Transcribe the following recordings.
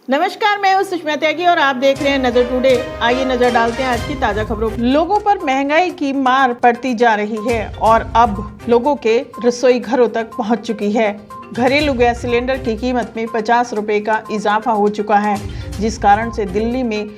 नमस्कार, मैं हूं सुषमा त्यागी और आप देख रहे हैं नजर टुडे। आइए नजर डालते हैं आज की ताजा खबरों पर। लोगों पर महंगाई की मार पड़ती जा रही है और अब लोगों के रसोई घरों तक पहुंच चुकी है। घरेलू गैस सिलेंडर की कीमत में 50 रुपए का इजाफा हो चुका है, जिस कारण से दिल्ली में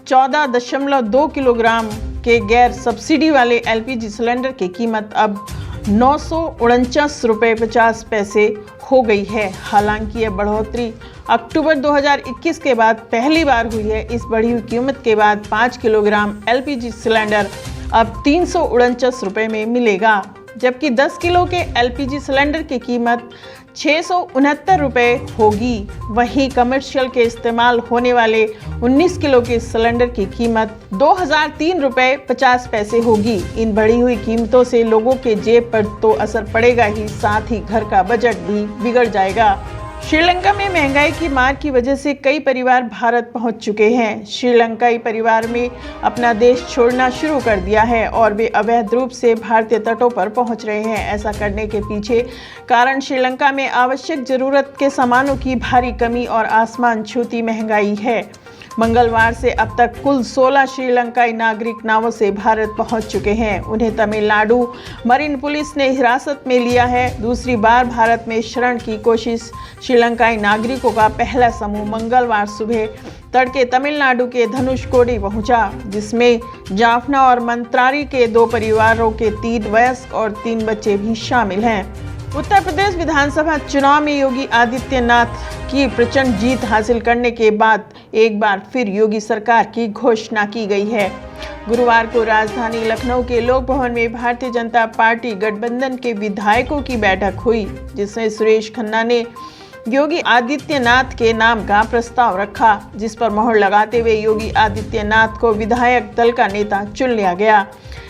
14.2 किलोग्राम के गैर सब्सिडी वाले LPG सिलेंडर की कीमत अब 949 रुपये 50 पैसे हो गई है। हालांकि यह बढ़ोतरी अक्टूबर 2021 के बाद पहली बार हुई है। इस बढ़ी हुई कीमत के बाद 5 किलोग्राम LPG सिलेंडर अब 349 रुपये में मिलेगा, जबकि 10 किलो के LPG सिलेंडर की कीमत 669 रुपये होगी। वहीं कमर्शियल के इस्तेमाल होने वाले 19 किलो के सिलेंडर की कीमत 2003 रुपये 50 पैसे होगी। इन बढ़ी हुई कीमतों से लोगों के जेब पर तो असर पड़ेगा ही, साथ ही घर का बजट भी बिगड़ जाएगा। श्रीलंका में महंगाई की मार की वजह से कई परिवार भारत पहुंच चुके हैं। श्रीलंकाई परिवार में अपना देश छोड़ना शुरू कर दिया है और वे अवैध रूप से भारतीय तटों पर पहुंच रहे हैं। ऐसा करने के पीछे कारण श्रीलंका में आवश्यक जरूरत के सामानों की भारी कमी और आसमान छूती महंगाई है। मंगलवार से अब तक कुल 16 श्रीलंकाई नागरिक नावों से भारत पहुंच चुके हैं। उन्हें तमिलनाडु मरीन पुलिस ने हिरासत में लिया है। दूसरी बार भारत में शरण की कोशिश श्रीलंकाई नागरिकों का पहला समूह मंगलवार सुबह तड़के तमिलनाडु के धनुषकोडी पहुंचा, जिसमें जाफना और मंत्रारी के 2 परिवारों के 3 वयस्क और 3 बच्चे भी शामिल हैं। उत्तर प्रदेश विधानसभा चुनाव में योगी आदित्यनाथ की प्रचंड जीत हासिल करने के बाद एक बार फिर योगी सरकार की घोषणा की गई है। गुरुवार को राजधानी लखनऊ के लोक भवन में भारतीय जनता पार्टी गठबंधन के विधायकों की बैठक हुई, जिसमें सुरेश खन्ना ने योगी आदित्यनाथ के नाम का प्रस्ताव रखा, जिस पर मोहर लगाते हुए योगी आदित्यनाथ को विधायक दल का नेता चुन लिया गया।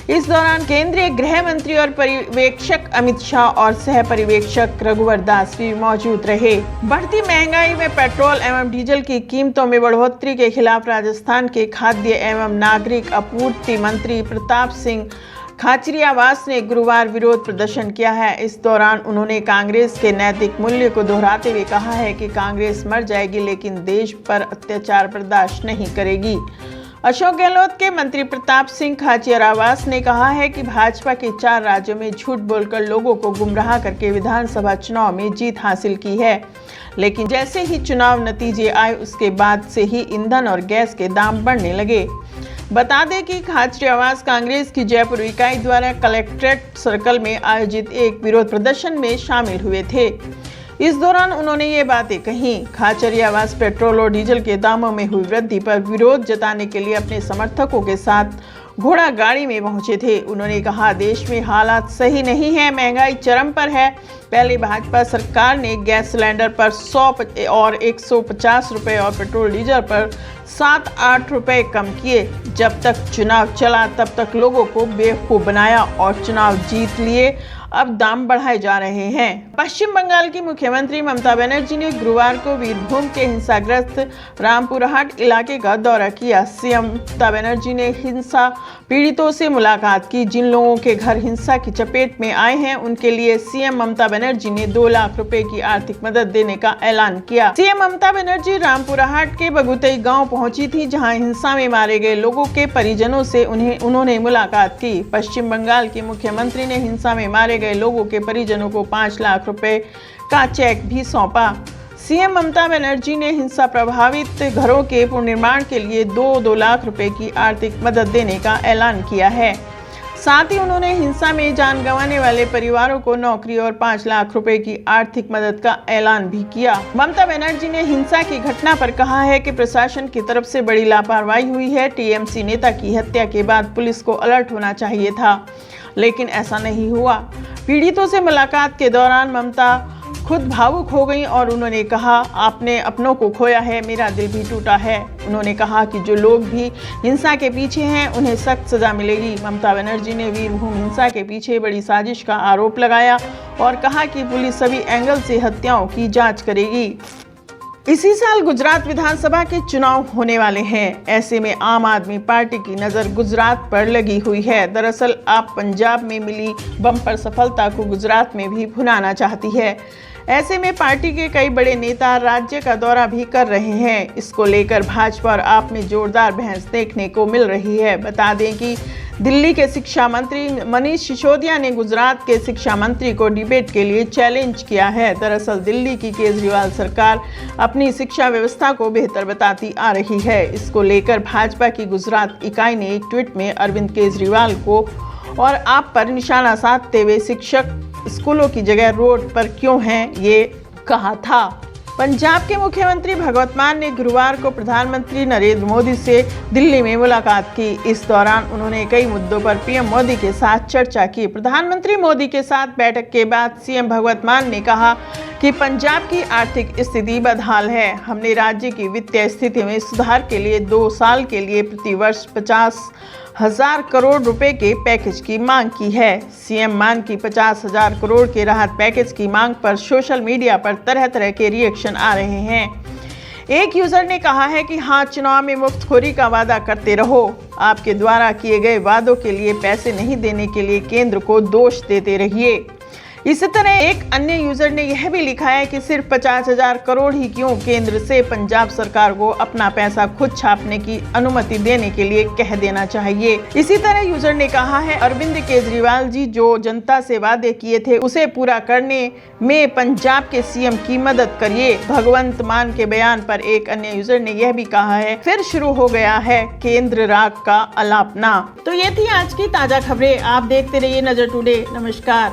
इस दौरान केंद्रीय गृह मंत्री और पर्यवेक्षक अमित शाह और सह पर्यवेक्षक रघुवर दास भी मौजूद रहे। बढ़ती महंगाई में पेट्रोल एवं डीजल की कीमतों में बढ़ोतरी के खिलाफ राजस्थान के खाद्य एवं नागरिक आपूर्ति मंत्री प्रताप सिंह खाचरियावास ने गुरुवार विरोध प्रदर्शन किया है। इस दौरान उन्होंने कांग्रेस के नैतिक मूल्य को दोहराते हुए कहा है कि कांग्रेस मर जाएगी लेकिन देश पर अत्याचार बर्दाश्त नहीं करेगी। अशोक गहलोत के मंत्री प्रताप सिंह खाचरियावास ने कहा है कि भाजपा के 4 राज्यों में झूठ बोलकर लोगों को गुमराह करके विधानसभा चुनाव में जीत हासिल की है, लेकिन जैसे ही चुनाव नतीजे आए उसके बाद से ही ईंधन और गैस के दाम बढ़ने लगे। बता दें कि खाचरियावास कांग्रेस की जयपुर इकाई द्वारा कलेक्ट्रेट सर्कल में आयोजित एक विरोध प्रदर्शन में शामिल हुए थे। इस दौरान उन्होंने ये बातें कही। खाचरियावास पेट्रोल और डीजल के दामों में हुई वृद्धि पर विरोध जताने के लिए अपने समर्थकों के साथ घोड़ा गाड़ी में पहुंचे थे। उन्होंने कहा, देश में हालात सही नहीं है, महंगाई चरम पर है। पहले भाजपा सरकार ने गैस सिलेंडर पर 100 और 150 रुपये और पेट्रोल डीजल पर 7-8 रुपये कम किए। जब तक चुनाव चला तब तक लोगों को बेवकूफ़ बनाया और चुनाव जीत लिए। अब दाम बढ़ाए जा रहे हैं। पश्चिम बंगाल की मुख्यमंत्री ममता बनर्जी ने गुरुवार को वीरभूम के हिंसाग्रस्त रामपुरहाट इलाके का दौरा किया। सीएम ममता बनर्जी ने हिंसा पीड़ितों से मुलाकात की। जिन लोगों के घर हिंसा की चपेट में आए हैं उनके लिए सीएम ममता बनर्जी ने 2 लाख रुपए की आर्थिक मदद देने का ऐलान किया। सीएम ममता बनर्जी रामपुरहाट के बगुतई गाँव पहुंची थी, जहाँ हिंसा में मारे गए लोगों के परिजनों से उन्होंने मुलाकात की। पश्चिम बंगाल के मुख्यमंत्री ने हिंसा में मारे गए लोगों के परिजनों को 5 लाख रुपए का चेक भी सौंपा। सीएम ममता बनर्जी ने हिंसा प्रभावित घरों के पुनर्निर्माण के लिए 2 लाख रुपए की आर्थिक मदद देने का ऐलान किया है। साथ ही उन्होंने हिंसा में जान गंवाने वाले परिवारों को नौकरी और 5 लाख रुपए की आर्थिक मदद का ऐलान भी किया। ममता बनर्जी ने हिंसा की घटना पर कहा है कि प्रशासन की तरफ से बड़ी लापरवाही हुई है। टीएमसी नेता की हत्या के बाद पुलिस को अलर्ट होना चाहिए था, लेकिन ऐसा नहीं हुआ। पीड़ितों से मुलाकात के दौरान ममता खुद भावुक हो गई और उन्होंने कहा, आपने अपनों को खोया है, मेरा दिल भी टूटा है। उन्होंने कहा कि जो लोग भी हिंसा के पीछे हैं उन्हें सख्त सजा मिलेगी। ममता बनर्जी ने वीरभूम हिंसा के पीछे बड़ी साजिश का आरोप लगाया और कहा कि पुलिस सभी एंगल से हत्याओं की जांच करेगी। इसी साल गुजरात विधानसभा के चुनाव होने वाले हैं। ऐसे में आम आदमी पार्टी की नज़र गुजरात पर लगी हुई है। दरअसल आप पंजाब में मिली बम्पर सफलता को गुजरात में भी भुनाना चाहती है। ऐसे में पार्टी के कई बड़े नेता राज्य का दौरा भी कर रहे हैं। इसको लेकर भाजपा और आप में जोरदार बहस देखने को मिल रही है। बता दें कि दिल्ली के शिक्षा मंत्री मनीष सिसोदिया ने गुजरात के शिक्षा मंत्री को डिबेट के लिए चैलेंज किया है। दरअसल दिल्ली की केजरीवाल सरकार अपनी शिक्षा व्यवस्था को बेहतर बताती आ रही है। इसको लेकर भाजपा की गुजरात इकाई ने एक ट्वीट में अरविंद केजरीवाल को और आप पर निशाना साधते हुए शिक्षक स्कूलों की जगह रोड पर क्यों हैं, ये कहा था। पंजाब के मुख्यमंत्री भगवंत मान ने गुरुवार को प्रधानमंत्री नरेंद्र मोदी से दिल्ली में मुलाकात की। इस दौरान उन्होंने कई मुद्दों पर पीएम मोदी के साथ चर्चा की। प्रधानमंत्री मोदी के साथ बैठक के बाद सीएम भगवंत मान ने कहा कि पंजाब की आर्थिक स्थिति बदहाल है। हमने राज्य की वित्तीय स्थिति में सुधार के लिए 2 साल के लिए प्रतिवर्ष 50,000 करोड़ रुपए के पैकेज की मांग की है। सीएम मान की 50,000 करोड़ के राहत पैकेज की मांग पर सोशल मीडिया पर तरह तरह के रिएक्शन आ रहे हैं। एक यूजर ने कहा है कि हाँ, चुनाव में मुफ्तखोरी का वादा करते रहो। आपके द्वारा किए गए वादों के लिए पैसे नहीं देने के लिए केंद्र को दोष देते रहिए। इसी तरह एक अन्य यूजर ने यह भी लिखा है कि सिर्फ 50,000 करोड़ ही क्यों, केंद्र से पंजाब सरकार को अपना पैसा खुद छापने की अनुमति देने के लिए कह देना चाहिए। इसी तरह यूजर ने कहा है, अरविंद केजरीवाल जी जो जनता से वादे किए थे उसे पूरा करने में पंजाब के सीएम की मदद करिए। भगवंत मान के बयान पर एक अन्य यूजर ने यह भी कहा है, फिर शुरू हो गया है केंद्र राग का अलापना। तो ये थी आज की ताजा खबरें। आप देखते रहिए नजर टुडे। नमस्कार।